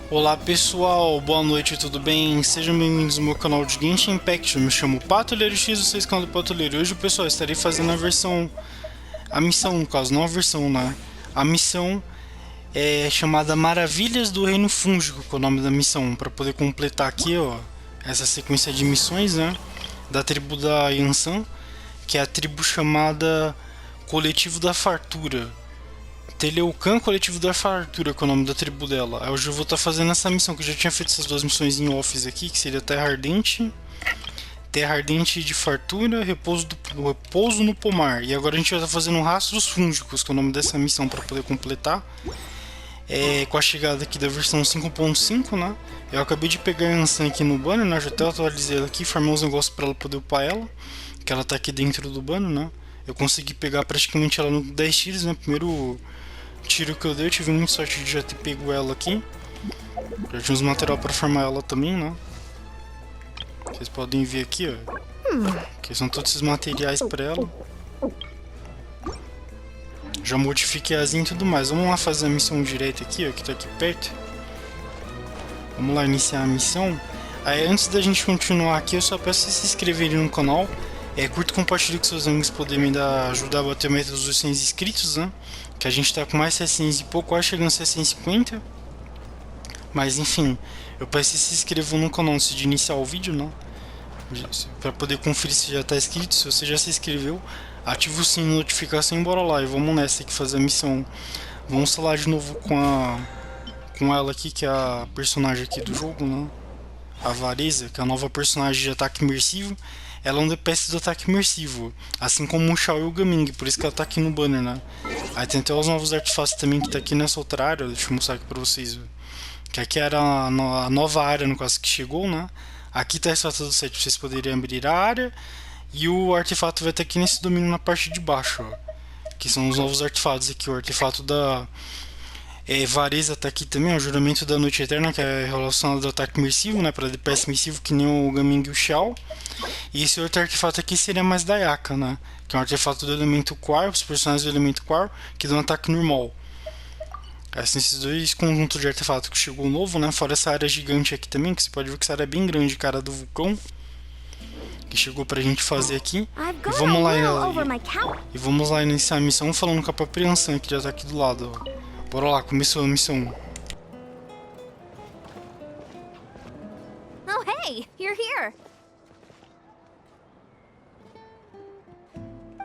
Olá pessoal, boa noite, tudo bem? Sejam bem-vindos ao meu canal de Genshin Impact. Eu me chamo Patoleiro X, vocês canal do Patoleiro. Hoje, pessoal, estarei fazendo a missão, no caso, não a versão, né? A missão é chamada Maravilhas do Reino Fúngico, que é o nome da missão, para poder completar aqui, ó, essa sequência de missões, né? Da Tribo da Iansan, que é a tribo chamada Coletivo da Fartura. Teleucan Coletivo da Fartura, que é o nome da tribo dela. Aí hoje eu vou estar fazendo essa missão, que eu já tinha feito essas duas missões em offs aqui, que seria Terra Ardente de Fartura, repouso no Pomar. E agora a gente vai estar fazendo Rastros Fungicos, que é o nome dessa missão, para poder completar. Com a chegada aqui da versão 5.5, né? Eu acabei de pegar a Iansan aqui no banner, né? Já até atualizei ela aqui, farmei uns negócios para ela poder upar ela, que ela tá aqui dentro do banner, né? Eu consegui pegar praticamente ela no 10 tiros, né? Primeiro tiro que eu dei, eu tive muita sorte de já ter pego ela aqui. Já tinha uns material para farmar ela também, né? Vocês podem ver aqui, ó. Que são todos esses materiais para ela. Já modifiquei asinha e tudo mais. Vamos lá fazer a missão direita aqui, ó, que tá aqui perto. Vamos lá iniciar a missão. Aí antes da gente continuar aqui, eu só peço vocês se inscreverem no canal. Curta e compartilhe com seus amigos poderem me ajudar a bater a meta dos 200 inscritos, né? Que a gente tá com mais 700 e pouco, quase chegando a 750. Mas enfim, eu peço que se inscrevam no canal antes de iniciar o vídeo, né? Pra poder conferir se já tá inscrito. Se você já se inscreveu, ativa o sininho de notificação e bora lá. E vamos nessa aqui fazer a missão. Vamos falar de novo com ela aqui, que é a personagem aqui do jogo, né? A Varesa, que é a nova personagem de ataque imersivo. Ela é um DPS do ataque imersivo, assim como o Shao e o Gaming, por isso que ela tá aqui no banner, né? Aí tem até os novos artefatos também que tá aqui nessa outra área, deixa eu mostrar aqui pra vocês. Que aqui era a nova área, no caso, que chegou, né? Aqui tá a estátua do set pra vocês poderem abrir a área. E o artefato vai estar aqui nesse domínio na parte de baixo, ó. Que são os novos artefatos aqui, o artefato da... Varesa tá aqui também, o Juramento da Noite Eterna, que é relacionado ao ataque imersivo, né? Para DPS imersivo, que nem o Gaming e o Shao. E esse outro artefato aqui seria mais da Yaka, né? Que é um artefato do elemento Quar, os personagens do elemento Quar, que dão um ataque normal. Assim, esses dois conjuntos de artefatos que chegou novo, né? Fora essa área gigante aqui também, que você pode ver que essa área é bem grande, cara, do vulcão. Que chegou pra gente fazer aqui. E vamos lá iniciar a missão falando com a própria Iansan, que já tá aqui do lado, ó. Bora lá, começou a missão. Oh, hey, you're here.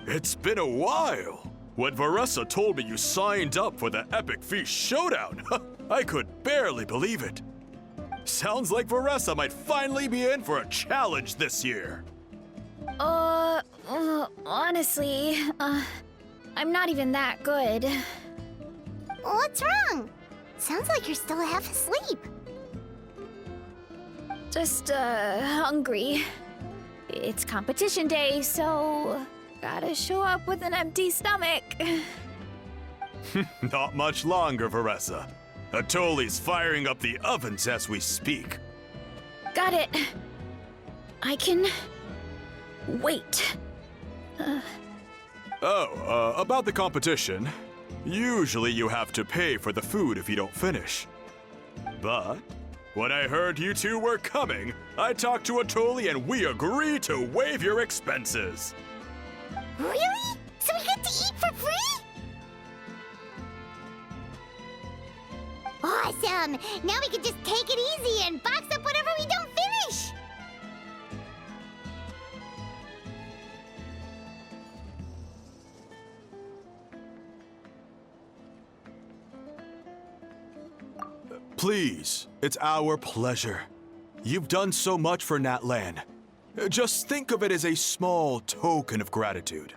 It's been a while. When Varesa told me you signed up for the Epic Feast Showdown, I could barely believe it. Sounds like Varesa might finally be in for a challenge this year. Honestly, I'm not even that good. What's wrong? Sounds like you're still half asleep. Just, hungry. It's competition day, so gotta show up with an empty stomach. Not much longer, Varesa. Atoli's firing up the ovens as we speak. Got it. I can wait. About the competition. Usually you have to pay for the food if you don't finish. But when I heard you two were coming, I talked to Atoli and we agreed to waive your expenses. Really? So we get to eat for free? Awesome! Now we can just take it easy and box up whatever we don't finish! Please, it's our pleasure. You've done so much for Natlan. Just think of it as a small token of gratitude.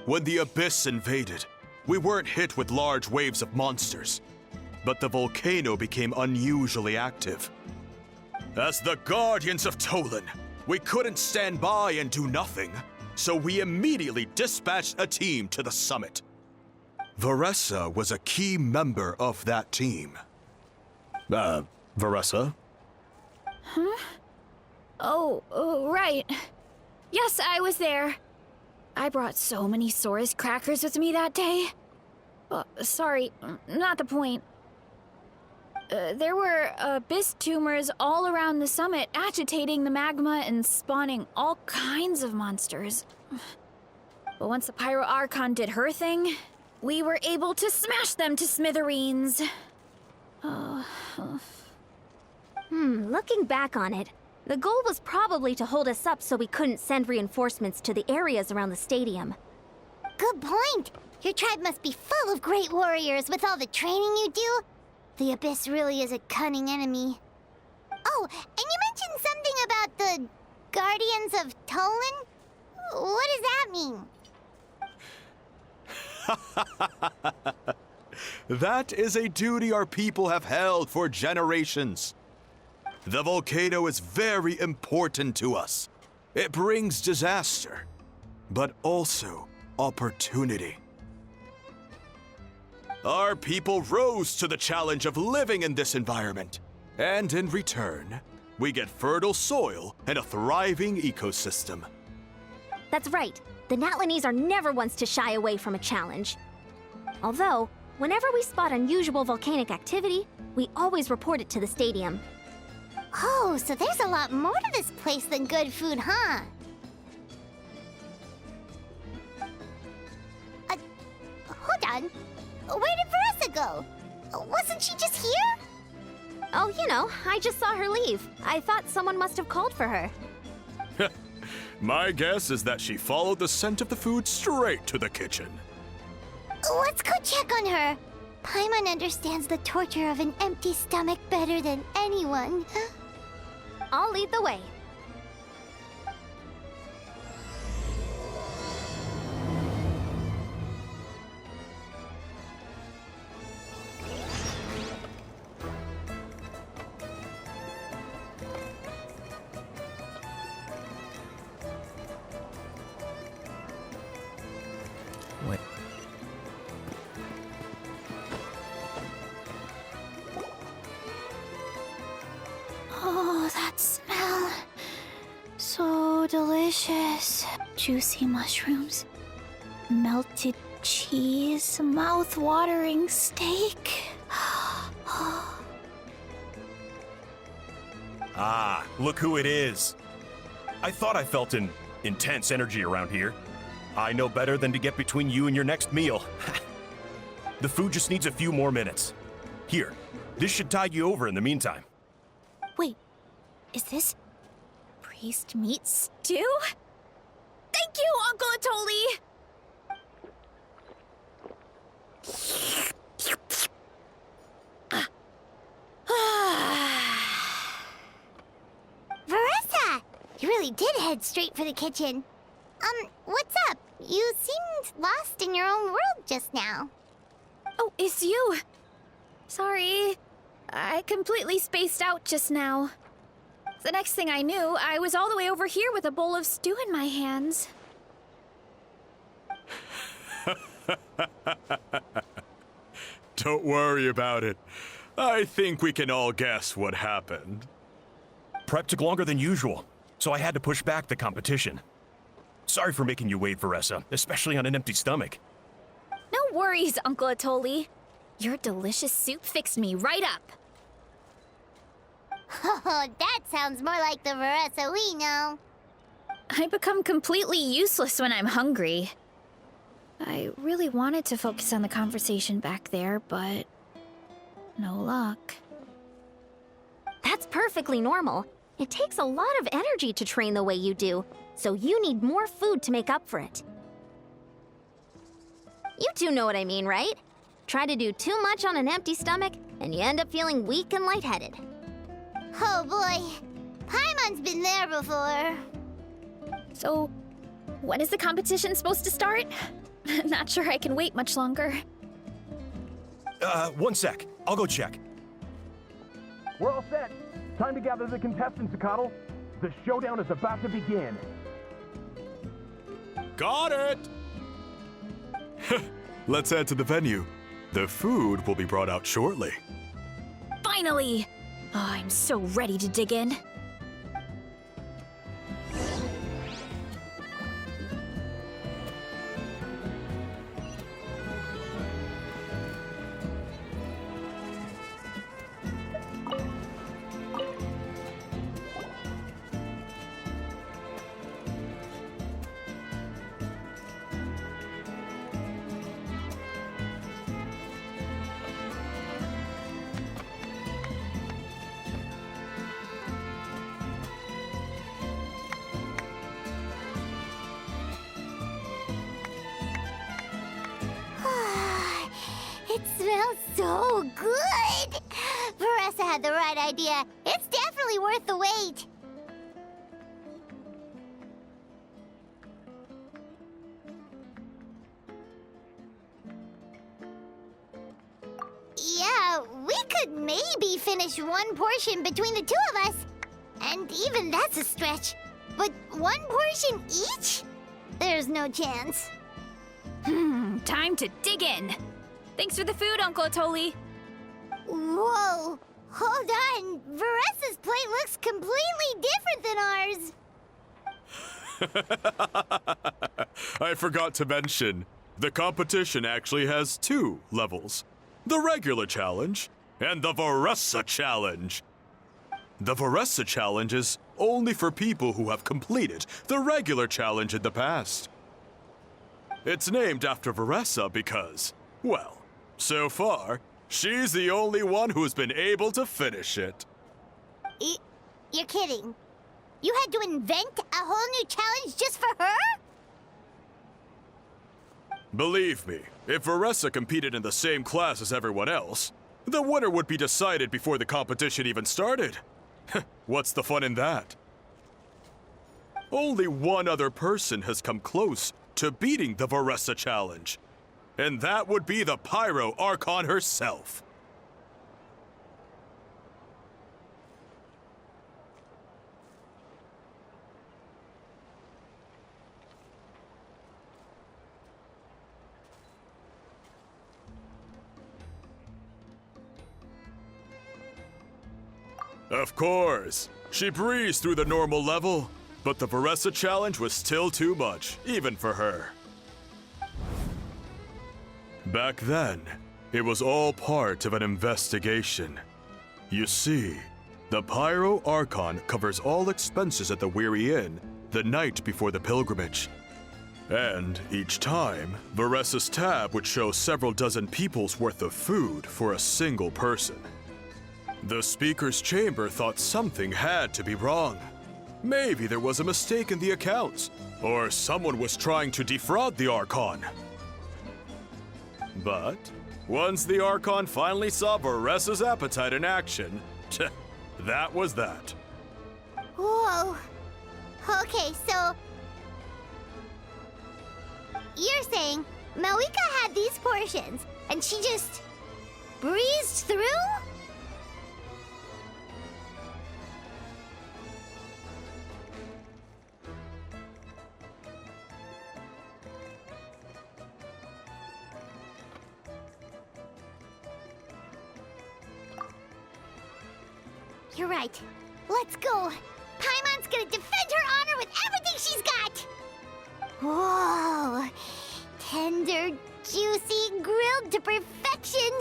When the Abyss invaded, we weren't hit with large waves of monsters, but the volcano became unusually active. As the Guardians of Tolan, we couldn't stand by and do nothing, so we immediately dispatched a team to the summit. Varesa was a key member of that team. Varesa? Huh? Oh, right. Yes, I was there. I brought so many Sora's crackers with me that day. Sorry, not the point. There were abyss tumors all around the summit, agitating the magma and spawning all kinds of monsters. But once the Pyro Archon did her thing, we were able to smash them to smithereens. Looking back on it, the goal was probably to hold us up so we couldn't send reinforcements to the areas around the stadium. Good point. Your tribe must be full of great warriors with all the training you do. The Abyss really is a cunning enemy. Oh, and you mentioned something about the Guardians of Tolan? What does that mean? That is a duty our people have held for generations. The volcano is very important to us. It brings disaster, but also opportunity. Our people rose to the challenge of living in this environment, and in return, we get fertile soil and a thriving ecosystem. That's right. The Natlanese are never ones to shy away from a challenge. Although, whenever we spot unusual volcanic activity, we always report it to the stadium. Oh, so there's a lot more to this place than good food, huh? Hold on. Where did Varesa go? Wasn't she just here? Oh, you know, I just saw her leave. I thought someone must have called for her. My guess is that she followed the scent of the food straight to the kitchen. Let's go check on her. Paimon understands the torture of an empty stomach better than anyone. I'll lead the way. Oh, that smell. So delicious. Juicy mushrooms, melted cheese, mouth-watering steak. Ah, look who it is. I thought I felt an intense energy around here. I know better than to get between you and your next meal. The food just needs a few more minutes. Here, this should tide you over in the meantime. Wait, is this priest meat stew? Thank you, Uncle Atoli! Varesa! You really did head straight for the kitchen. What's up? You seemed lost in your own world just now. Oh, it's you. Sorry. I completely spaced out just now. The next thing I knew, I was all the way over here with a bowl of stew in my hands. Don't worry about it. I think we can all guess what happened. Prep took longer than usual, so I had to push back the competition. Sorry for making you wait, Varesa, especially on an empty stomach. No worries, Uncle Atoli. Your delicious soup fixed me right up. Oh, that sounds more like the Varesa we know. I become completely useless when I'm hungry. I really wanted to focus on the conversation back there, but no luck. That's perfectly normal. It takes a lot of energy to train the way you do, so you need more food to make up for it. You two know what I mean, right? Try to do too much on an empty stomach, and you end up feeling weak and lightheaded. Oh boy, Paimon's been there before. So, when is the competition supposed to start? Not sure I can wait much longer. 1 sec. I'll go check. We're all set. Time to gather the contestants, Akatl. The showdown is about to begin. Got it! Let's head to the venue. The food will be brought out shortly. Finally! Oh, I'm so ready to dig in. smells so good! Varesa had the right idea. It's definitely worth the wait. Yeah, we could maybe finish one portion between the two of us. And even that's a stretch. But one portion each? There's no chance. Time to dig in. Thanks for the food, Uncle Atoli. Whoa! Hold on! Varesa's plate looks completely different than ours! I forgot to mention, the competition actually has 2 levels. The regular challenge and the Varesa challenge. The Varesa challenge is only for people who have completed the regular challenge in the past. It's named after Varesa because, well, so far, she's the only one who's been able to finish it. You're kidding. You had to invent a whole new challenge just for her? Believe me, if Varesa competed in the same class as everyone else, the winner would be decided before the competition even started. What's the fun in that? Only one other person has come close to beating the Varesa challenge, and that would be the Pyro Archon herself. Of course, she breezed through the normal level, but the Varesa challenge was still too much, even for her. Back then, it was all part of an investigation. You see, the Pyro Archon covers all expenses at the Weary Inn the night before the pilgrimage. And each time, Varesa's tab would show several dozen people's worth of food for a single person. The Speaker's Chamber thought something had to be wrong. Maybe there was a mistake in the accounts, or someone was trying to defraud the Archon. But once the Archon finally saw Varesa's appetite in action, that was that. Whoa. Okay, so... You're saying Malika had these portions, and she just... breezed through? You're right. Let's go. Paimon's gonna defend her honor with everything she's got! Whoa! Tender, juicy, grilled to perfection!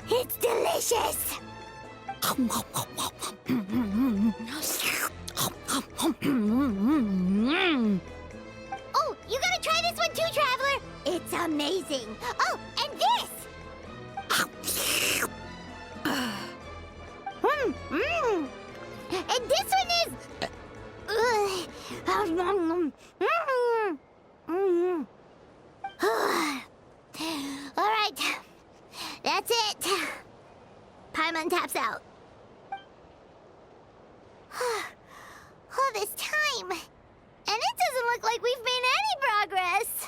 It's delicious! Oh, you gotta try this one too, Traveler! It's amazing! Oh, and this! And this one is... Alright. That's it. Paimon taps out. All this time. And it doesn't look like we've made any progress.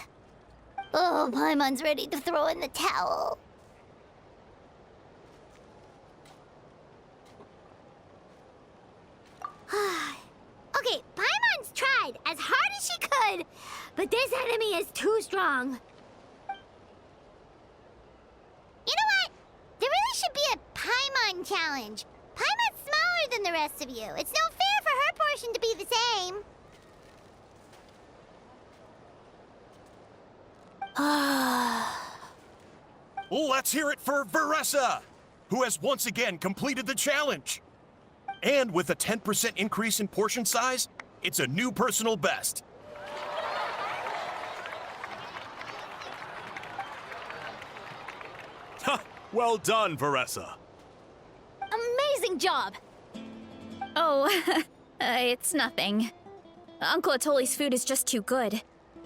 Oh, Paimon's ready to throw in the towel. Okay, Paimon's tried as hard as she could, but this enemy is too strong. You know what? There really should be a Paimon challenge. Paimon's smaller than the rest of you. It's no fair for her portion to be the same. Let's hear it for Varesa, who has once again completed the challenge. And with a 10% increase in portion size, it's a new personal best. Ha! Well done, Varesa. Amazing job! Oh, it's nothing. Uncle Atoli's food is just too good.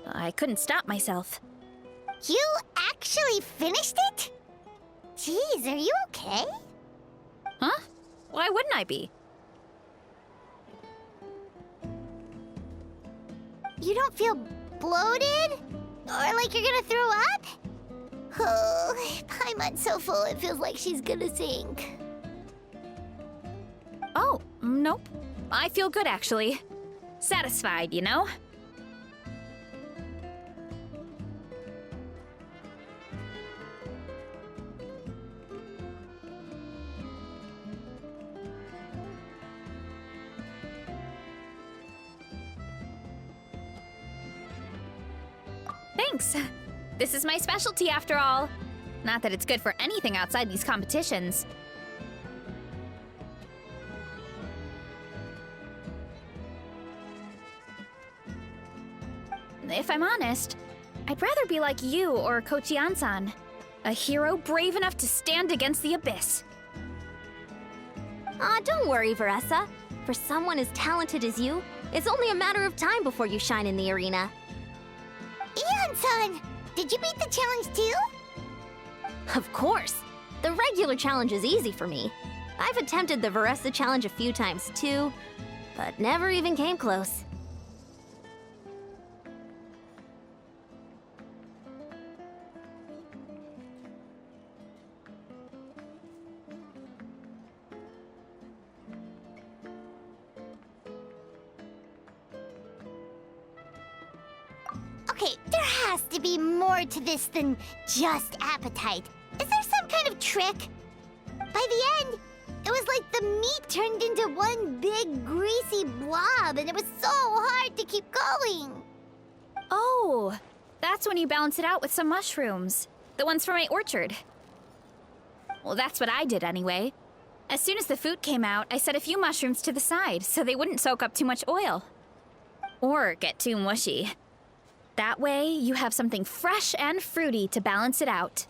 I couldn't stop myself. You actually finished it? Jeez, are you okay? Huh? Why wouldn't I be? You don't feel bloated? Or like you're gonna throw up? Oh, Paimon's so full it feels like she's gonna sink. Oh, nope. I feel good, actually. Satisfied, you know? Thanks. This is my specialty, after all. Not that it's good for anything outside these competitions. If I'm honest, I'd rather be like you or Coach Iansan, a hero brave enough to stand against the abyss. Don't worry, Varesa. For someone as talented as you, it's only a matter of time before you shine in the arena. Iansan, did you beat the challenge too? Of course! The regular challenge is easy for me. I've attempted the Varesa challenge a few times too, but never even came close. Okay, there has to be more to this than just appetite. Is there some kind of trick? By the end, it was like the meat turned into one big greasy blob and it was so hard to keep going. Oh, that's when you balance it out with some mushrooms. The ones from my orchard. Well, that's what I did anyway. As soon as the food came out, I set a few mushrooms to the side so they wouldn't soak up too much oil. Or get too mushy. That way, you have something fresh and fruity to balance it out.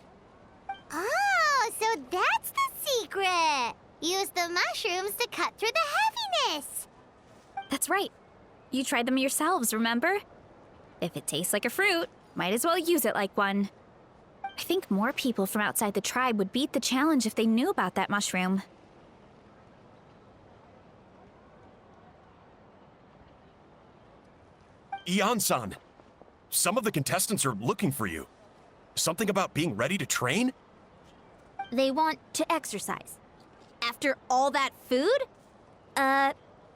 Oh, so that's the secret. Use the mushrooms to cut through the heaviness. That's right. You tried them yourselves, remember? If it tastes like a fruit, might as well use it like one. I think more people from outside the tribe would beat the challenge if they knew about that mushroom. Iansan, some of the contestants are looking for you. Something about being ready to train? They want to exercise. After all that food?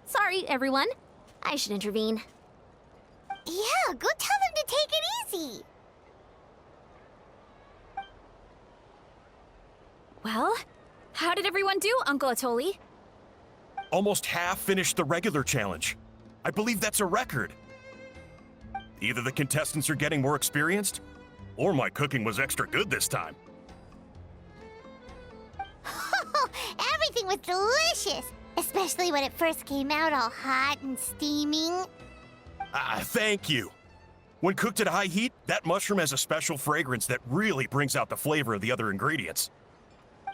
Sorry, everyone. I should intervene. Yeah, go tell them to take it easy. Well, how did everyone do, Uncle Atoli? Almost half finished the regular challenge. I believe that's a record. Either the contestants are getting more experienced, or my cooking was extra good this time. Everything was delicious, especially when it first came out all hot and steaming. Thank you. When cooked at high heat, that mushroom has a special fragrance that really brings out the flavor of the other ingredients.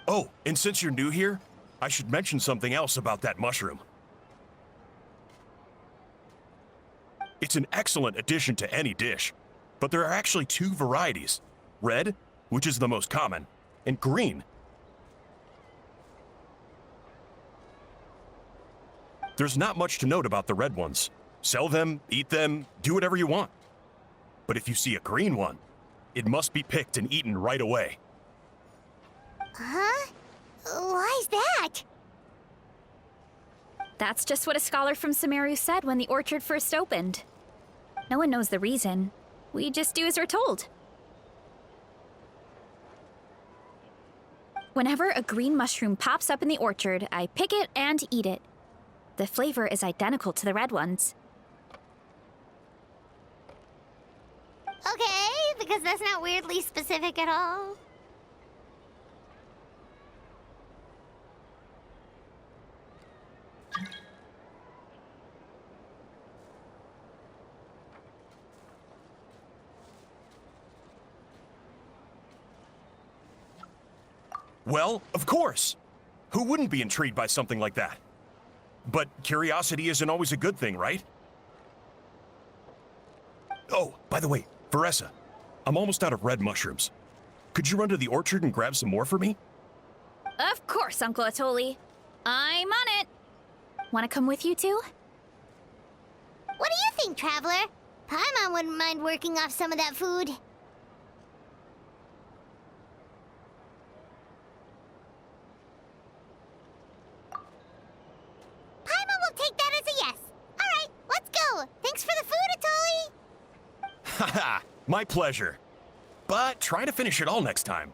Oh, and since you're new here, I should mention something else about that mushroom. It's an excellent addition to any dish, but there are actually two varieties. Red, which is the most common, and green. There's not much to note about the red ones. Sell them, eat them, do whatever you want. But if you see a green one, it must be picked and eaten right away. Huh? Why's that? That's just what a scholar from Sumeru said when the orchard first opened. No one knows the reason. We just do as we're told. Whenever a green mushroom pops up in the orchard, I pick it and eat it. The flavor is identical to the red ones. Okay, because that's not weirdly specific at all. Well, of course. Who wouldn't be intrigued by something like that? But curiosity isn't always a good thing, right? Oh, by the way, Varesa, I'm almost out of red mushrooms. Could you run to the orchard and grab some more for me? Of course, Uncle Atoli. I'm on it. Want to come with you too? What do you think, Traveler? Paimon wouldn't mind working off some of that food. Paimon will take that as a yes. All right, let's go. Thanks for the food, Atoli. Haha, my pleasure. But try to finish it all next time.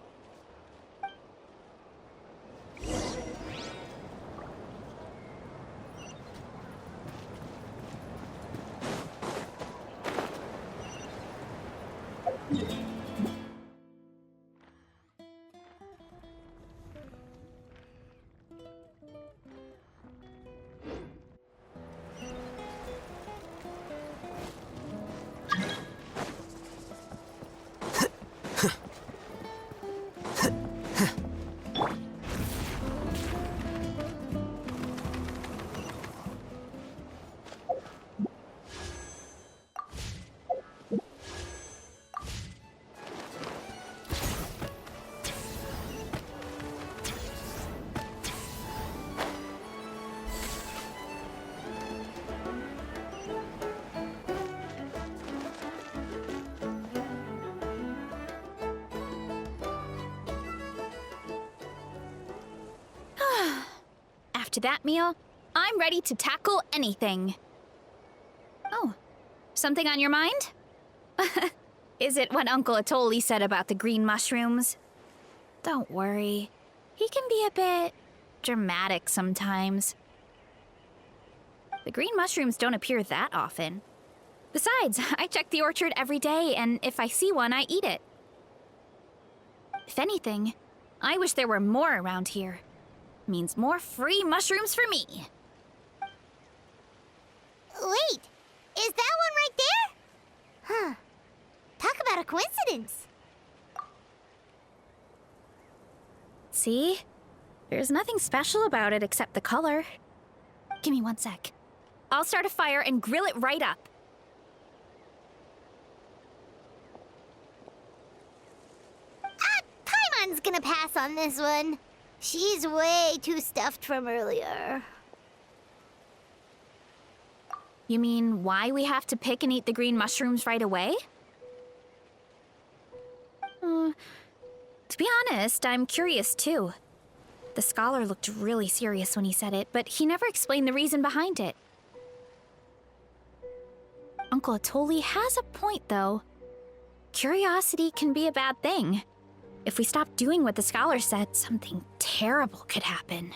After that meal, I'm ready to tackle anything. Oh, something on your mind? Is it what Uncle Atoli said about the green mushrooms? Don't worry. He can be a bit dramatic sometimes. The green mushrooms don't appear that often. Besides, I check the orchard every day, and if I see one, I eat it. If anything, I wish there were more around here. Means more free mushrooms for me. Wait, is that one right there? Huh. Talk about a coincidence. See? There's nothing special about it except the color. Give me 1 sec. I'll start a fire and grill it right up. Paimon's gonna pass on this one. She's way too stuffed from earlier. You mean why we have to pick and eat the green mushrooms right away? To be honest, I'm curious too. The scholar looked really serious when he said it, but he never explained the reason behind it. Uncle Atoli has a point, though. Curiosity can be a bad thing. If we stop doing what the scholar said, something terrible could happen.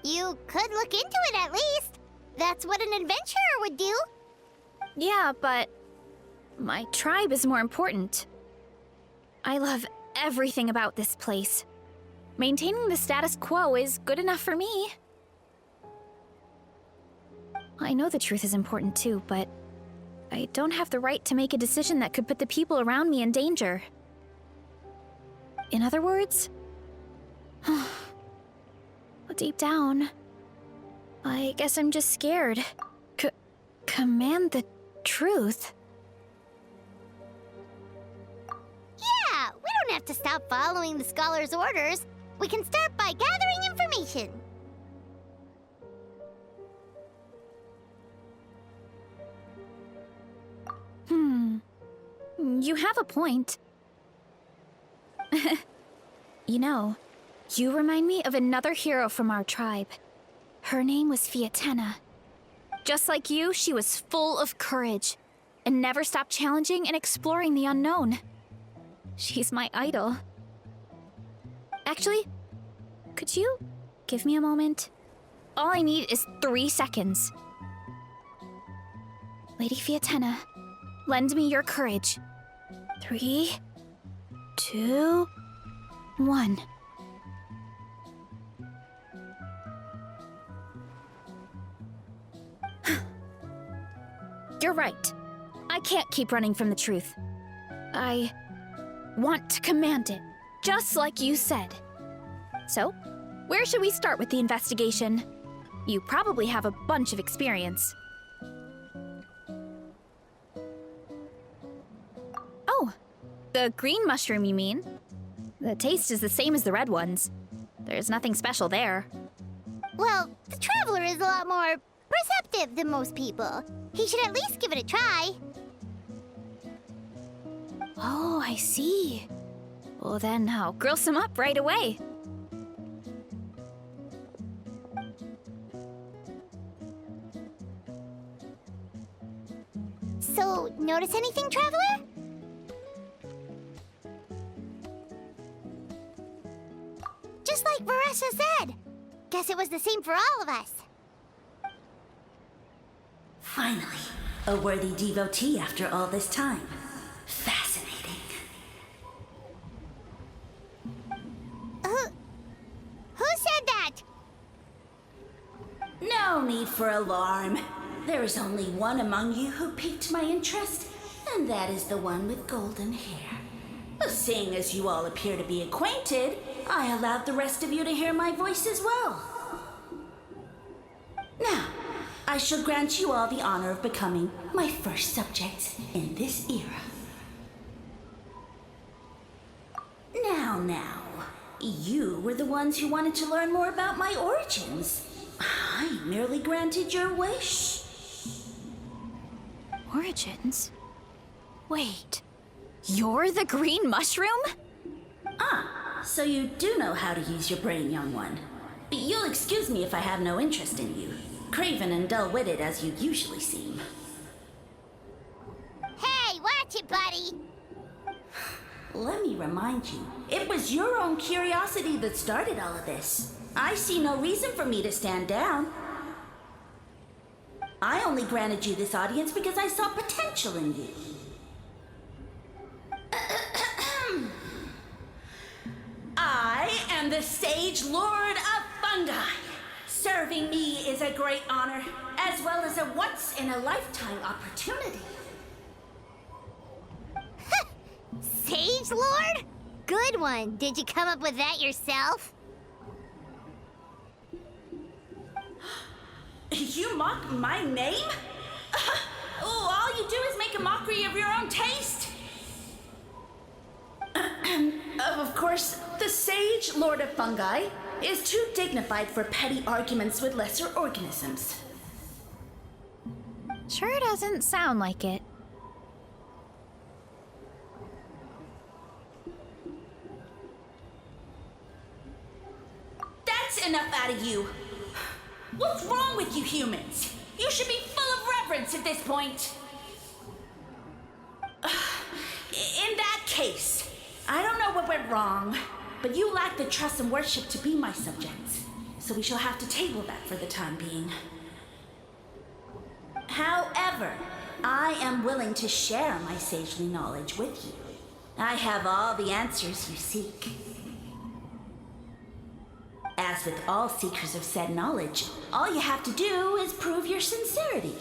You could look into it at least. That's what an adventurer would do. Yeah, but my tribe is more important. I love everything about this place. Maintaining the status quo is good enough for me. I know the truth is important too, but I don't have the right to make a decision that could put the people around me in danger. In other words, deep down, I guess I'm just scared. Command the truth? Yeah, we don't have to stop following the scholar's orders. We can start by gathering information. You have a point. You know, you remind me of another hero from our tribe. Her name was Fiatena. Just like you, she was full of courage and never stopped challenging and exploring the unknown. She's my idol. Actually, could you give me a moment? All I need is 3 seconds. Lady Fiatena, lend me your courage. 3, 2, 1. You're right. I can't keep running from the truth. I want to command it, just like you said. So, where should we start with the investigation? You probably have a bunch of experience. Oh, the green mushroom, you mean? The taste is the same as the red ones. There's nothing special there. Well, the traveler is a lot more perceptive than most people. He should at least give it a try. Oh, I see. Well, then I'll grill some up right away. So, notice anything, traveler? Just like Varesa said. Guess it was the same for all of us. Finally, a worthy devotee after all this time. Fascinating. Who said that? No need for alarm. There is only one among you who piqued my interest, and that is the one with golden hair. Seeing as you all appear to be acquainted, I allowed the rest of you to hear my voice as well. Now, I shall grant you all the honor of becoming my first subjects in this era. Now, you were the ones who wanted to learn more about my origins. I merely granted your wish. Origins? Wait, you're the green mushroom? So you do know how to use your brain, young one. You'll excuse me if I have no interest in you, craven and dull-witted as you usually seem. Hey, watch it, buddy! Let me remind you, it was your own curiosity that started all of this. I see no reason for me to stand down. I only granted you this audience because I saw potential in you. I am the Sage Lord of Fungi. Serving me is a great honor, as well as a once-in-a-lifetime opportunity. Sage Lord? Good one. Did you come up with that yourself? You mock my name? All you do is make a mockery of your own taste. Of course, the Sage Lord of Fungi is too dignified for petty arguments with lesser organisms. Sure doesn't sound like it. That's enough out of you. What's wrong with you humans? You should be full of reverence at this point. In that case, I don't know what went wrong, but you lack the trust and worship to be my subjects, so we shall have to table that for the time being. However, I am willing to share my sagely knowledge with you. I have all the answers you seek. As with all seekers of said knowledge, all you have to do is prove your sincerity,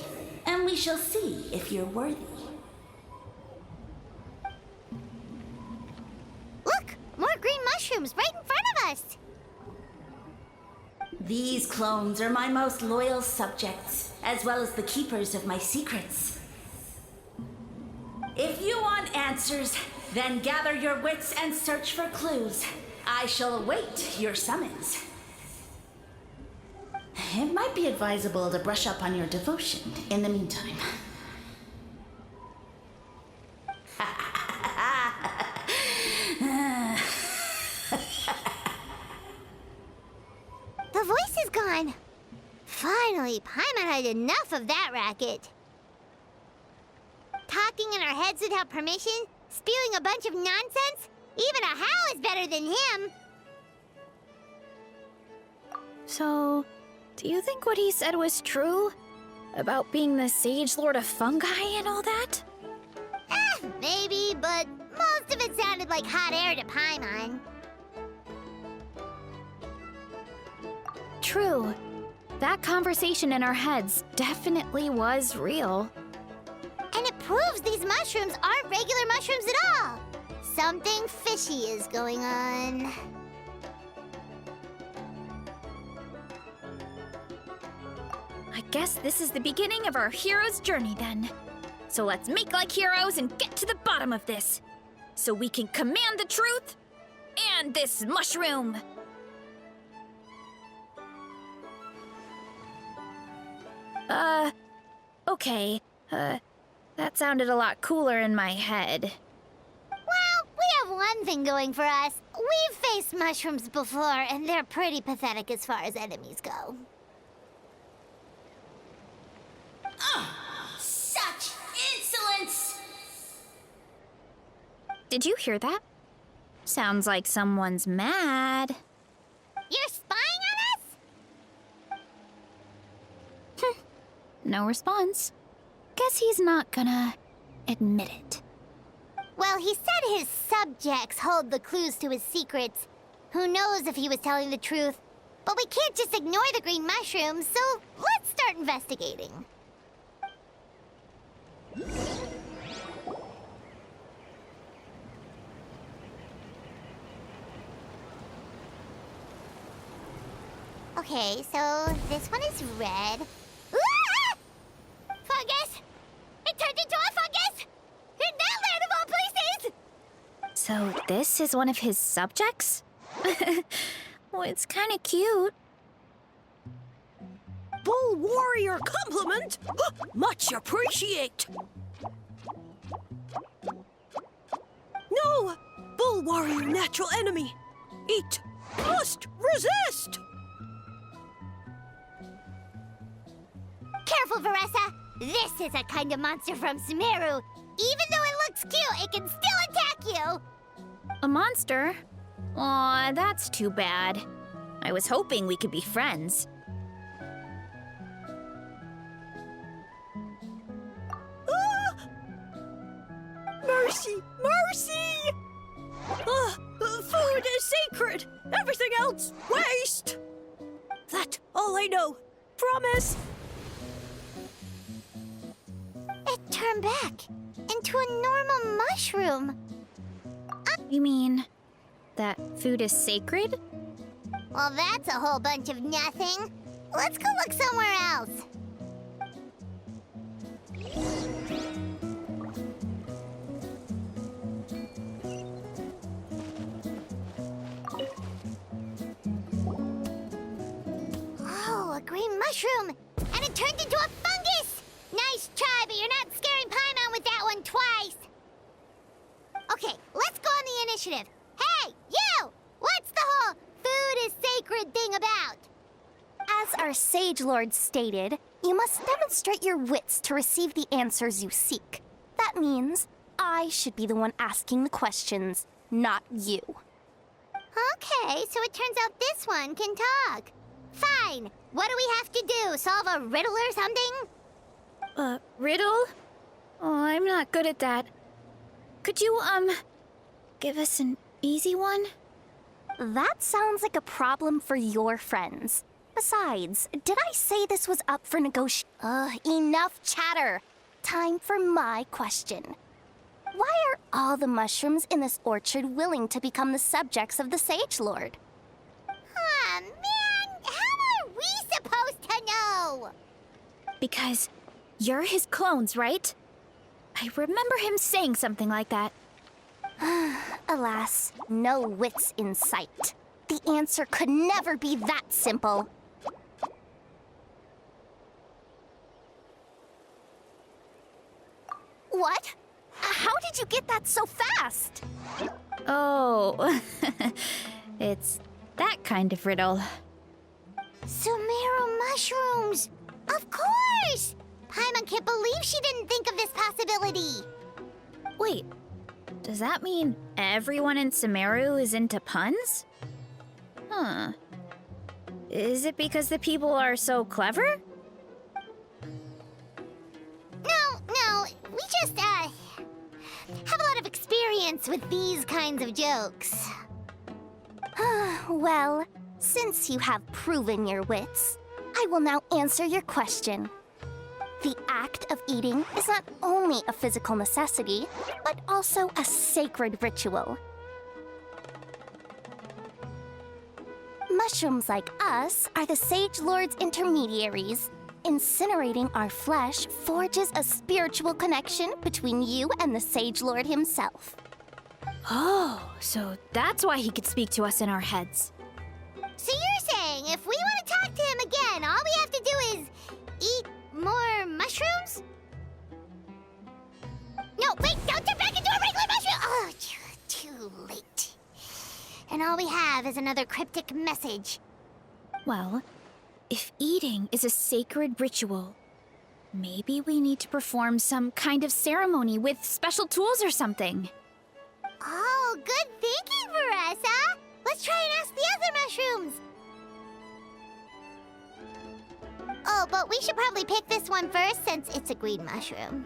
and we shall see if you're worthy. Look! More green mushrooms right in front of us! These clones are my most loyal subjects, as well as the keepers of my secrets. If you want answers, then gather your wits and search for clues. I shall await your summons. It might be advisable to brush up on your devotion in the meantime. The voice is gone. Finally, Paimon had enough of that racket. Talking in our heads without permission, spewing a bunch of nonsense. Even a Hal is better than him. So, do you think what he said was true? About being the Sage Lord of Fungi and all that? Maybe, but most of it sounded like hot air to Paimon. True. That conversation in our heads definitely was real. And it proves these mushrooms aren't regular mushrooms at all. Something fishy is going on. I guess this is the beginning of our hero's journey then. So let's make like heroes and get to the bottom of this. So we can command the truth stand this mushroom! Okay. That sounded a lot cooler in my head. Well, we have one thing going for us. We've faced mushrooms before, and they're pretty pathetic as far as enemies go. Such insolence! Did you hear that? Sounds like someone's mad. You're spying on us? No response. Guess he's not gonna admit it. Well, he said his subjects hold the clues to his secrets. Who knows if he was telling the truth? But we can't just ignore the green mushrooms, so let's start investigating. Okay, so this one is red. Ah! Fungus! It turned into a fungus! In that land of all places! So this is one of his subjects? Well, it's kinda cute. Bull warrior compliment! Much appreciate! No! Bull warrior natural enemy! Eat! Must resist! Careful, Varesa! This is a kind of monster from Sumeru. Even though it looks cute, it can still attack you! A monster? Aw, that's too bad. I was hoping we could be friends. Ah! Mercy! Mercy! Food is sacred! Everything else, waste! That's all I know. Promise! It turned back into a normal mushroom. You mean that food is sacred? Well, that's a whole bunch of nothing. Let's go look somewhere else. Oh, a green mushroom! And it turned into a fungus! Nice try, but you're not scaring Paimon with that one twice. Okay, let's go on the initiative. Hey, you! What's the whole food is sacred thing about? As our Sage Lord stated, you must demonstrate your wits to receive the answers you seek. That means I should be the one asking the questions, not you. Okay, so it turns out this one can talk. Fine. What do we have to do? Solve a riddle or something? Riddle? Oh, I'm not good at that. Could you, give us an easy one? That sounds like a problem for your friends. Besides, did I say this was up for negotiation? Enough chatter. Time for my question. Why are all the mushrooms in this orchard willing to become the subjects of the Sage Lord? Aw, man! How are we supposed to know? Because you're his clones, right? I remember him saying something like that. Alas, no wits in sight. The answer could never be that simple. What? How did you get that so fast? Oh, it's that kind of riddle. Sumeru mushrooms! Of course! Paimon can't believe she didn't think of this possibility. Wait, does that mean everyone in Sumeru is into puns? Huh. Is it because the people are so clever? No, we just, have a lot of experience with these kinds of jokes. Well, since you have proven your wits, I will now answer your question. The act of eating is not only a physical necessity, but also a sacred ritual. Mushrooms like us are the Sage Lord's intermediaries. Incinerating our flesh forges a spiritual connection between you and the Sage Lord himself. Oh, so that's why he could speak to us in our heads. So you're saying if we want to talk to him again, all we have to do is eat more mushrooms? No, wait, don't turn back into a regular mushroom! Oh, too late. And all we have is another cryptic message. Well, if eating is a sacred ritual, maybe we need to perform some kind of ceremony with special tools or something. Oh, good thinking, Varesa! Let's try and ask the other mushrooms! Oh, but we should probably pick this one first since it's a green mushroom.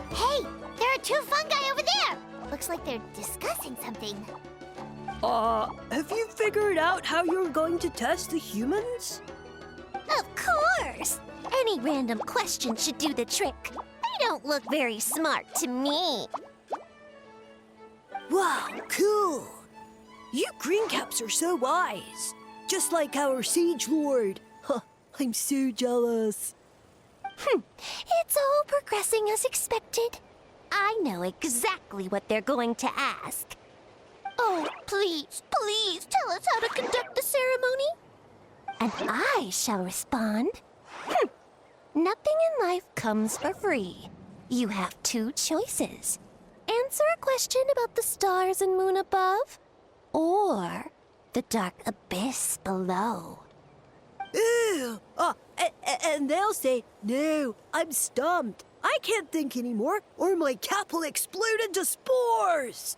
Hey, there are 2 fungi over there! Looks like they're discussing something. Have you figured out how you're going to test the humans? Of course! Any random question should do the trick. They don't look very smart to me. Wow, cool! You greencaps are so wise. Just like our Siege Lord. Huh, I'm so jealous. It's all progressing as expected. I know exactly what they're going to ask. Oh, please, please tell us how to conduct the ceremony. And I shall respond. Nothing in life comes for free. You have 2 choices. Answer a question about the stars and moon above, or the dark abyss below. Ew! And they'll say, no, I'm stumped. I can't think anymore, or my cap will explode into spores.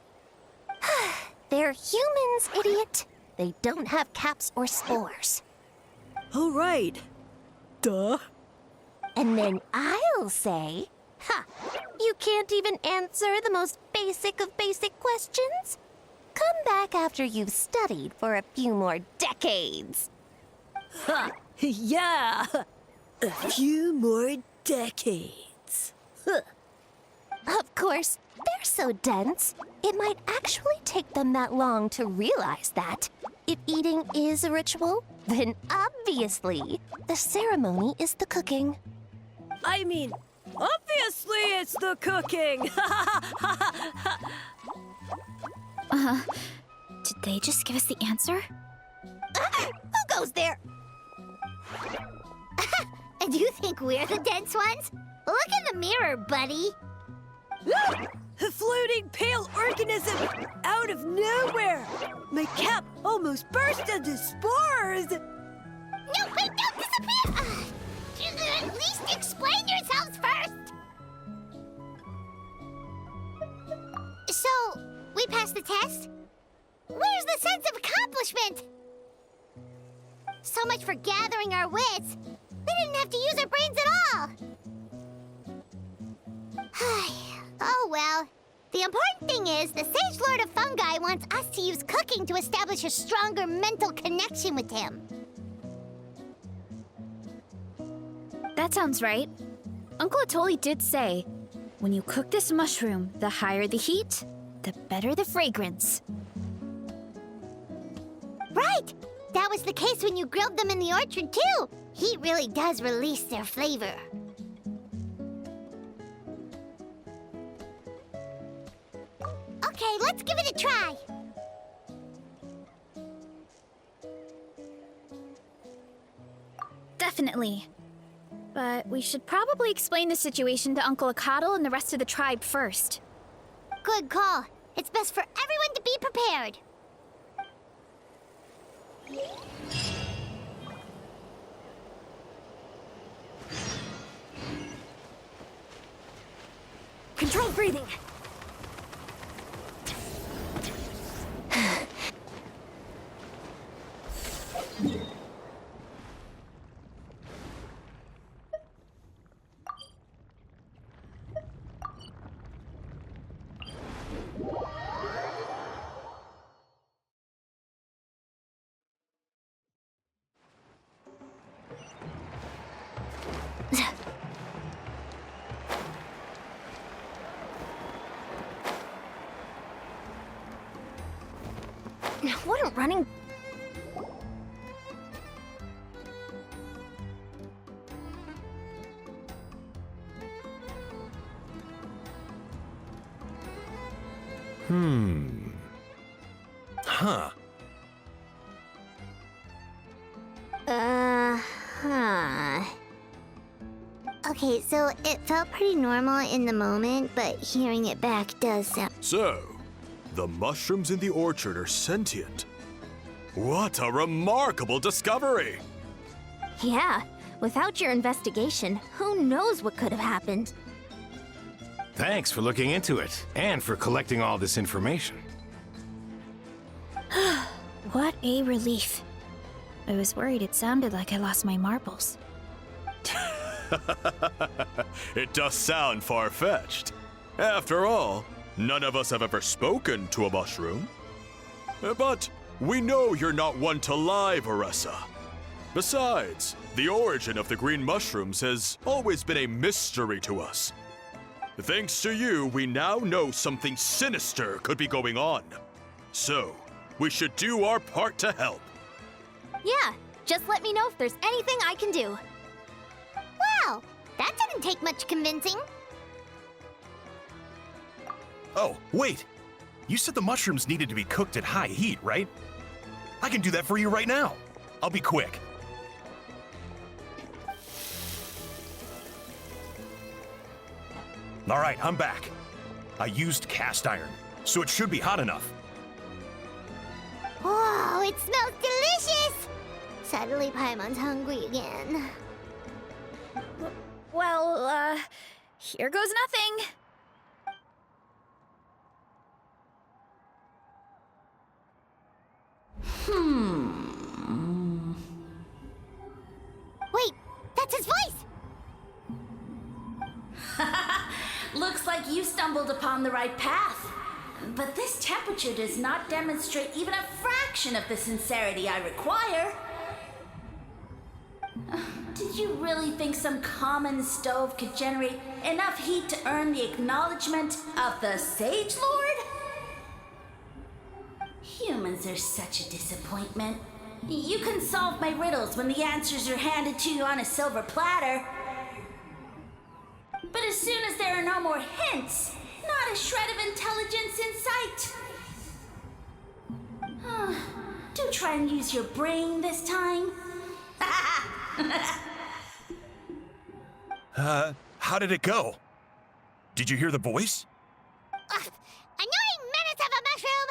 They're humans, idiot. They don't have caps or spores. All right. Duh. And then I'll say, you can't even answer the most basic of basic questions? Come back after you've studied for a few more decades. Ha! Yeah! A few more decades. Of course, they're so dense, it might actually take them that long to realize that. If eating is a ritual, then obviously the ceremony is the cooking. I mean, obviously it's the cooking! Did they just give us the answer? Who goes there? And you think we're the dense ones? Look in the mirror, buddy. A floating pale organism out of nowhere! My cap almost burst into spores! No, wait, don't disappear! At least explain yourselves first! So, we passed the test? Where's the sense of accomplishment? So much for gathering our wits. We didn't have to use our brains at all. Oh well. The important thing is the Sage Lord of Fungi wants us to use cooking to establish a stronger mental connection with him. That sounds right. Uncle Atoli did say, when you cook this mushroom, the higher the heat, the better the fragrance. Right! That was the case when you grilled them in the orchard, too. Heat really does release their flavor. Okay, let's give it a try. Definitely. But we should probably explain the situation to Uncle Akadal and the rest of the tribe first. Good call. It's best for everyone to be prepared. Controlled breathing. running. Huh. Okay, so it felt pretty normal in the moment, but hearing it back does sound... So, the mushrooms in the orchard are sentient. What a remarkable discovery! Yeah, without your investigation, who knows what could have happened? Thanks for looking into it, and for collecting all this information. What a relief. I was worried it sounded like I lost my marbles. It does sound far-fetched. After all, none of us have ever spoken to a mushroom. But we know you're not one to lie, Varesa. Besides, the origin of the green mushrooms has always been a mystery to us. Thanks to you, we now know something sinister could be going on. So, we should do our part to help. Yeah, just let me know if there's anything I can do. Wow, that didn't take much convincing. Oh, wait. You said the mushrooms needed to be cooked at high heat, right? I can do that for you right now. I'll be quick. All right, I'm back. I used cast iron, so it should be hot enough. Whoa, it smells delicious! Suddenly Paimon's hungry again. Well, here goes nothing. Wait, that's his voice! Looks like you stumbled upon the right path. But this temperature does not demonstrate even a fraction of the sincerity I require. Did you really think some common stove could generate enough heat to earn the acknowledgement of the Sage Lord? Humans are such a disappointment. You can solve my riddles when the answers are handed to you on a silver platter. But as soon as there are no more hints, not a shred of intelligence in sight. Do try and use your brain this time. How did it go? Did you hear the voice? Annoying menace of a mushroom!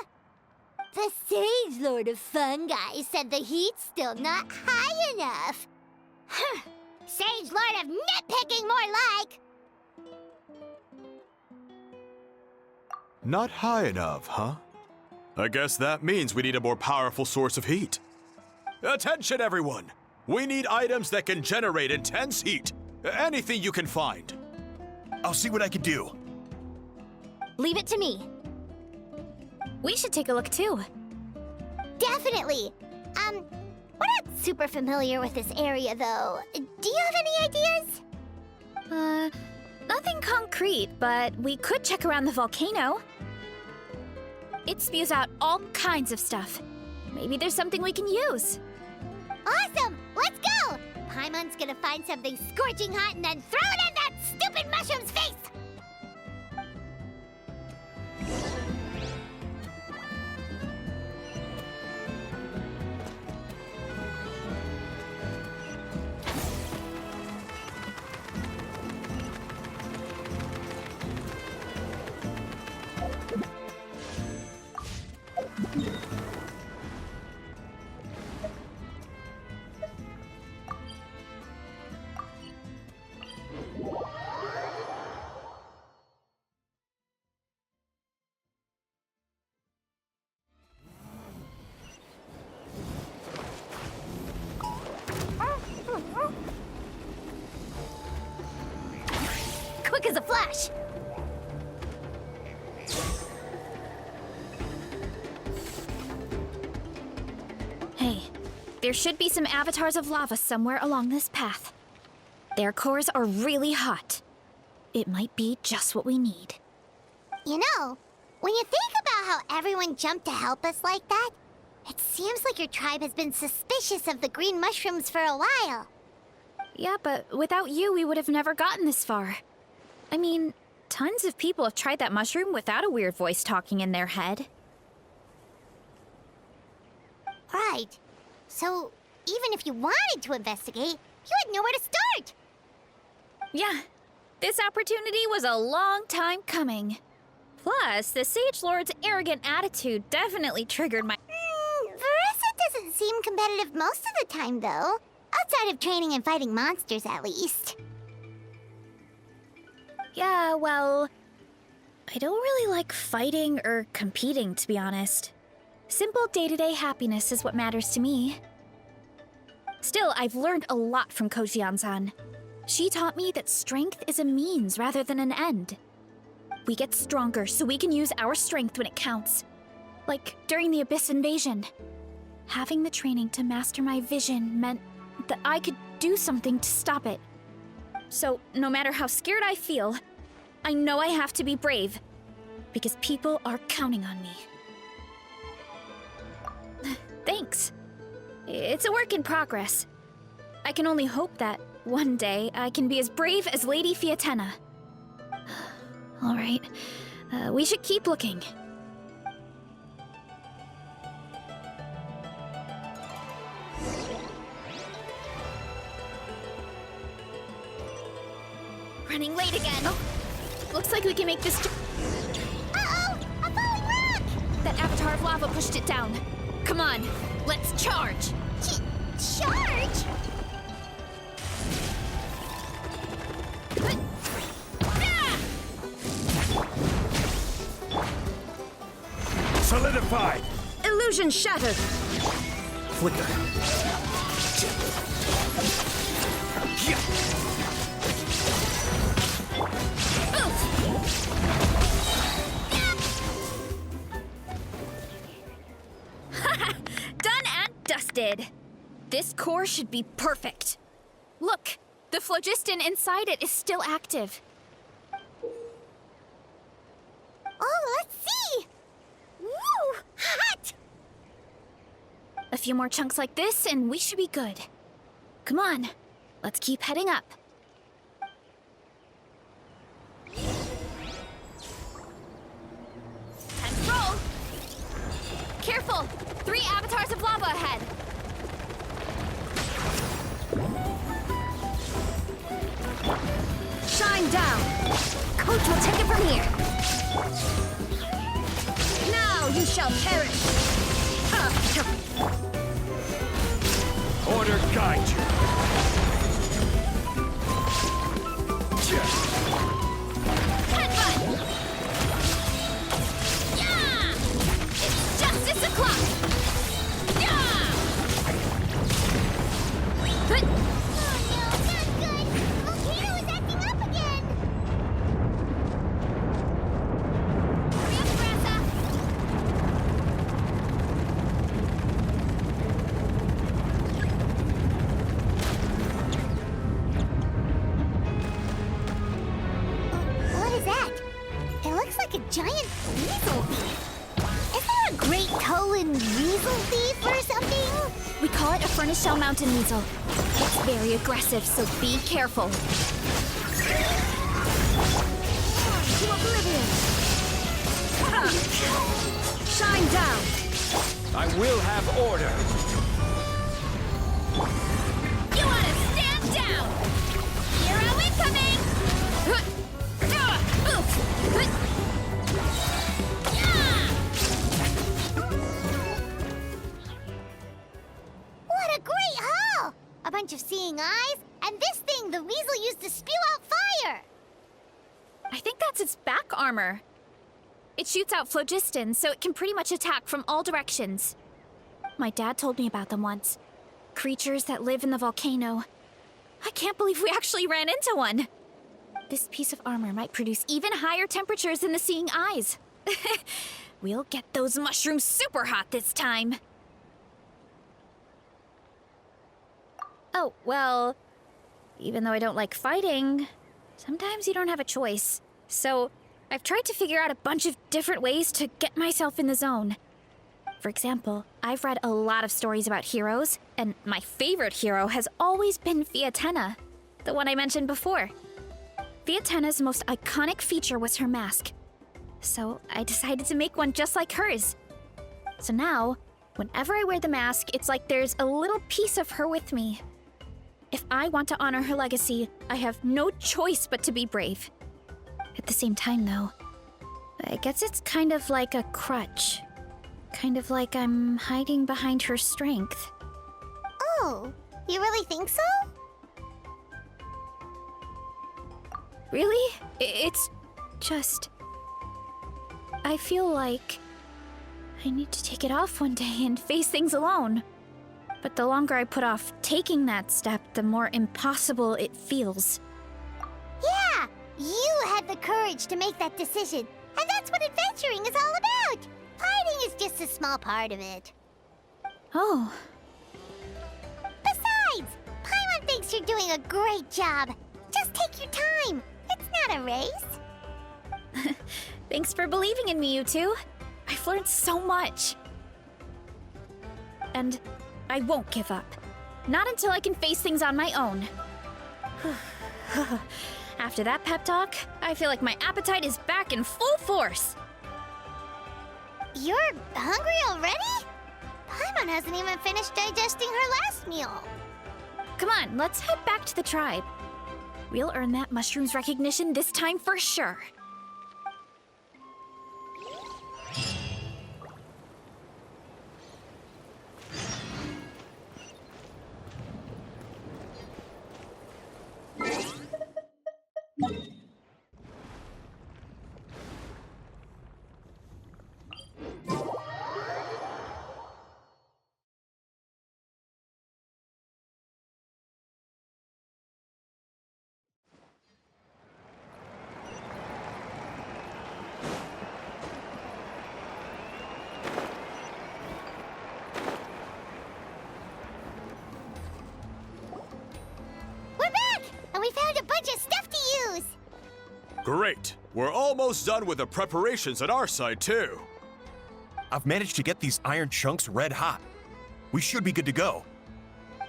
The Sage Lord of Fungi said the heat's still not high enough. Sage Lord of nitpicking, more like! Not high enough, huh? I guess that means we need a more powerful source of heat. Attention, everyone! We need items that can generate intense heat. Anything you can find. I'll see what I can do. Leave it to me. We should take a look too. Definitely! We're not super familiar with this area, though. Do you have any ideas? Nothing concrete, but we could check around the volcano. It spews out all kinds of stuff. Maybe there's something we can use. Awesome! Let's go! Paimon's gonna find something scorching hot and then throw it in that stupid mushroom's face! Quick as a flash! Hey, there should be some avatars of lava somewhere along this path. Their cores are really hot. It might be just what we need. You know, when you think about how everyone jumped to help us like that, It seems like your tribe has been suspicious of the green mushrooms for a while. Yeah, but without you, we would have never gotten this far. I mean, tons of people have tried that mushroom without a weird voice talking in their head. Right. So, even if you wanted to investigate, you had nowhere to start. Yeah, this opportunity was a long time coming. Plus, the Sage Lord's arrogant attitude definitely triggered my... Varesa doesn't seem competitive most of the time, though. Outside of training and fighting monsters, at least. Yeah, well... I don't really like fighting or competing, to be honest. Simple day-to-day happiness is what matters to me. Still, I've learned a lot from Coach Iansan. She taught me that strength is a means rather than an end. We get stronger so we can use our strength when it counts. Like during the Abyss invasion. Having the training to master my vision meant that I could do something to stop it. So, no matter how scared I feel, I know I have to be brave. Because people are counting on me. Thanks. It's a work in progress. I can only hope that one day I can be as brave as Lady Fiatena. All right, we should keep looking. Running late again. Oh, looks like we can make this. Uh-oh! A falling rock! That avatar of lava pushed it down. Come on, let's charge! Charge? Solidified! Illusion shattered. Flicker. Done and dusted. This core should be perfect. Look, the phlogiston inside it is still active. Oh, let's see! Woo! Hot! A few more chunks like this and we should be good. Come on, let's keep heading up. Time to roll! Careful! 3 avatars of lava ahead! Shine down. Coach will take it from here. Now you shall perish. Order guide you. Headbutt! Yeah! It's justice o'clock! Yeah! Oh no, not good! Volcano is acting up again! Hurry up, Grassa! What is that? It looks like a giant weasel thief. Is there a great colon weasel thief or something? We call it a furnace shell mountain weasel. It's very aggressive, so be careful. To oblivion. Shine down. I will have order. You want to stand down! Hero incoming! What a great haul! A bunch of seeing eyes, and this thing the weasel used to spew out fire! I think that's its back armor. It shoots out phlogiston, so it can pretty much attack from all directions. My dad told me about them once. Creatures that live in the volcano. I can't believe we actually ran into one. This piece of armor might produce even higher temperatures than the seeing eyes. We'll get those mushrooms super hot this time. Oh, well, even though I don't like fighting, sometimes you don't have a choice. So I've tried to figure out a bunch of different ways to get myself in the zone. For example, I've read a lot of stories about heroes, and my favorite hero has always been Fiatenna, the one I mentioned before. Fiatenna's most iconic feature was her mask, so I decided to make one just like hers. So now, whenever I wear the mask, it's like there's a little piece of her with me. If I want to honor her legacy, I have no choice but to be brave. At the same time, though, I guess it's kind of like a crutch. Kind of like I'm hiding behind her strength. Oh, you really think so? Really? It's just... I feel like I need to take it off one day and face things alone. But the longer I put off taking that step, the more impossible it feels. Yeah, you had the courage to make that decision. And that's what adventuring is all about. Fighting is just a small part of it. Oh. Besides, Paimon thinks you're doing a great job. Just take your time. It's not a race. Thanks for believing in me, you two. I've learned so much. And I won't give up. Not until I can face things on my own. After that pep talk, I feel like my appetite is back in full force. You're hungry already? Paimon hasn't even finished digesting her last meal. Come on, let's head back to the tribe. We'll earn that mushroom's recognition this time for sure. We're back! And we found a bunch of stuff to use! Great. We're almost done with the preparations at our side, too. I've managed to get these iron chunks red hot. We should be good to go.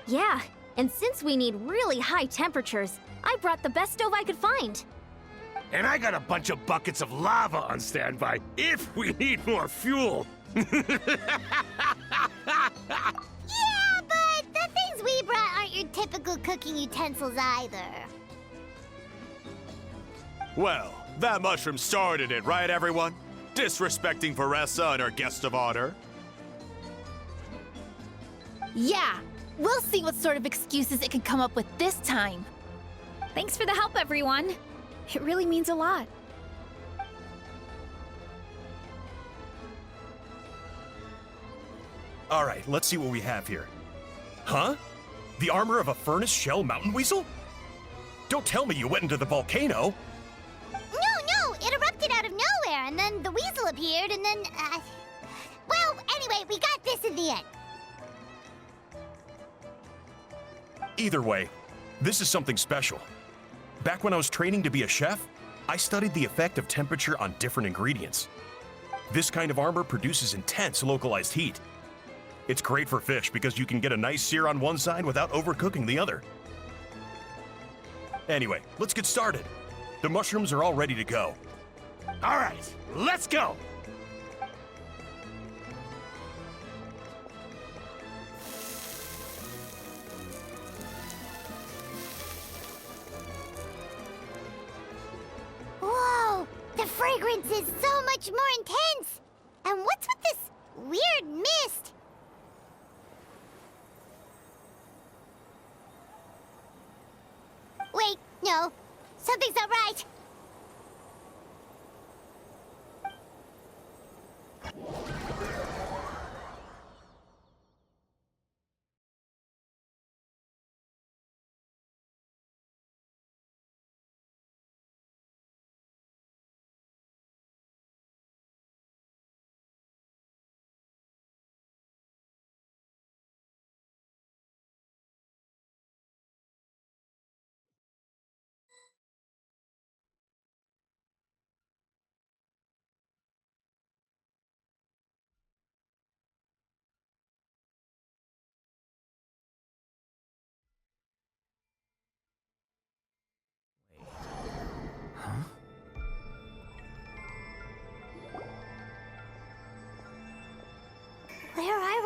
Yeah, and since we need really high temperatures, I brought the best stove I could find. And I got a bunch of buckets of lava on standby if we need more fuel. Yeah, but the things we brought aren't your typical cooking utensils either. Well, that mushroom started it, right, everyone? Disrespecting Varesa and her guest of honor. Yeah, we'll see what sort of excuses it can come up with this time. Thanks for the help, everyone. It really means a lot. All right, let's see what we have here. Huh? The armor of a furnace shell mountain weasel? Don't tell me you went into the volcano. No, it erupted out of nowhere, and then the weasel appeared, and then, well, anyway, we got this in the end. Either way, this is something special. Back when I was training to be a chef, I studied the effect of temperature on different ingredients. This kind of armor produces intense localized heat. It's great for fish because you can get a nice sear on one side without overcooking the other. Anyway, let's get started. The mushrooms are all ready to go. All right, let's go. Whoa, the fragrance is so much more intense. And what's with this weird mist? Wait, no, something's not right.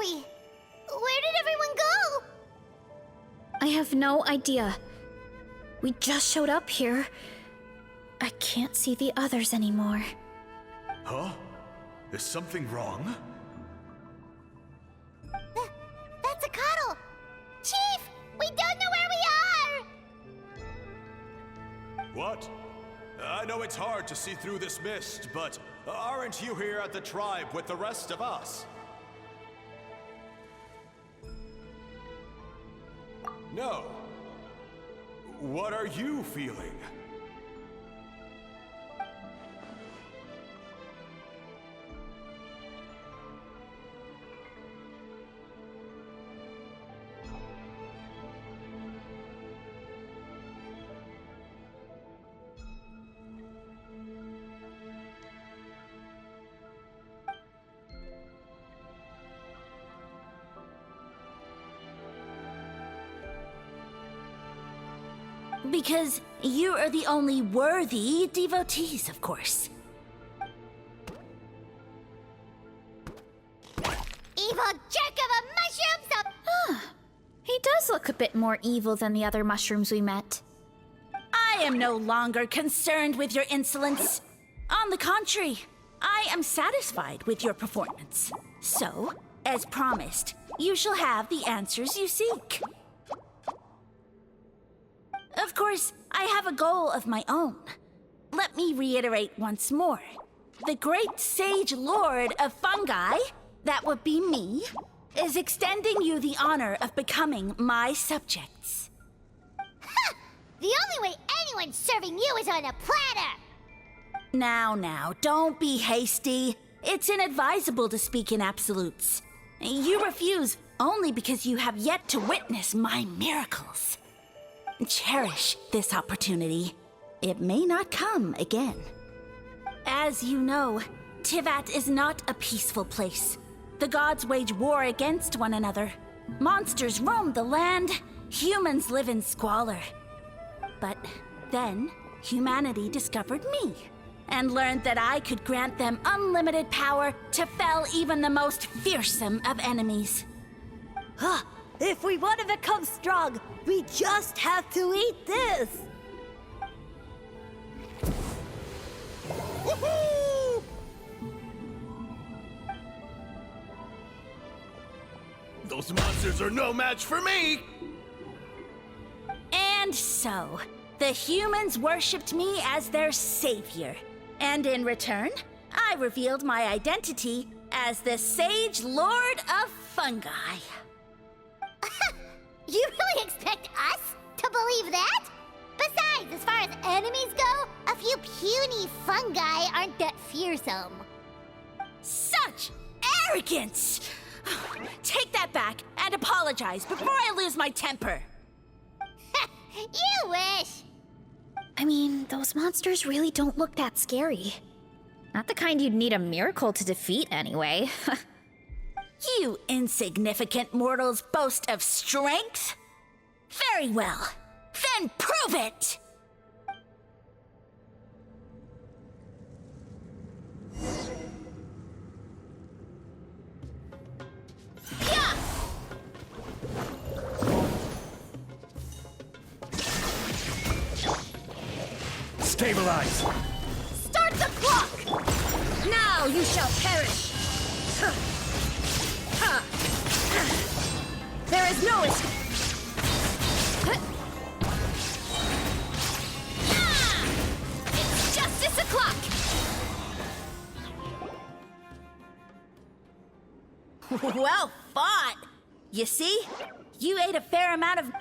we? Where did everyone go? I have no idea. We just showed up here. I can't see the others anymore. Huh? Is something wrong? That's a cuddle! Chief! We don't know where we are! What? I know it's hard to see through this mist, but aren't you here at the tribe with the rest of us? No. What are you feeling? Because you are the only worthy devotees, of course. Evil jerk of a mushroom! He does look a bit more evil than the other mushrooms we met. I am no longer concerned with your insolence. On the contrary, I am satisfied with your performance. So, as promised, you shall have the answers you seek. Of course, I have a goal of my own. Let me reiterate once more. The great sage lord of fungi, that would be me, is extending you the honor of becoming my subjects. Ha! The only way anyone's serving you is on a platter! Now, don't be hasty. It's inadvisable to speak in absolutes. You refuse only because you have yet to witness my miracles. Cherish this opportunity. It may not come again. As you know, Tivat is not a peaceful place. The gods wage war against one another. Monsters roam the land. Humans live in squalor. But then, humanity discovered me and learned that I could grant them unlimited power to fell even the most fearsome of enemies. If we want to become strong, we just have to eat this! Woohoo! Those monsters are no match for me! And so, the humans worshipped me as their savior. And in return, I revealed my identity as the Sage Lord of Fungi. You really expect us to believe that? Besides, as far as enemies go, a few puny fungi aren't that fearsome. Such arrogance! Take that back and apologize before I lose my temper. You wish! I mean, those monsters really don't look that scary. Not the kind you'd need a miracle to defeat, anyway. You insignificant mortals boast of strength? Very well. Then prove it! Yeah! Stabilize! Start the clock! Now you shall perish! There is no escape! It's justice o'clock! Well fought! You see? You ate a fair amount of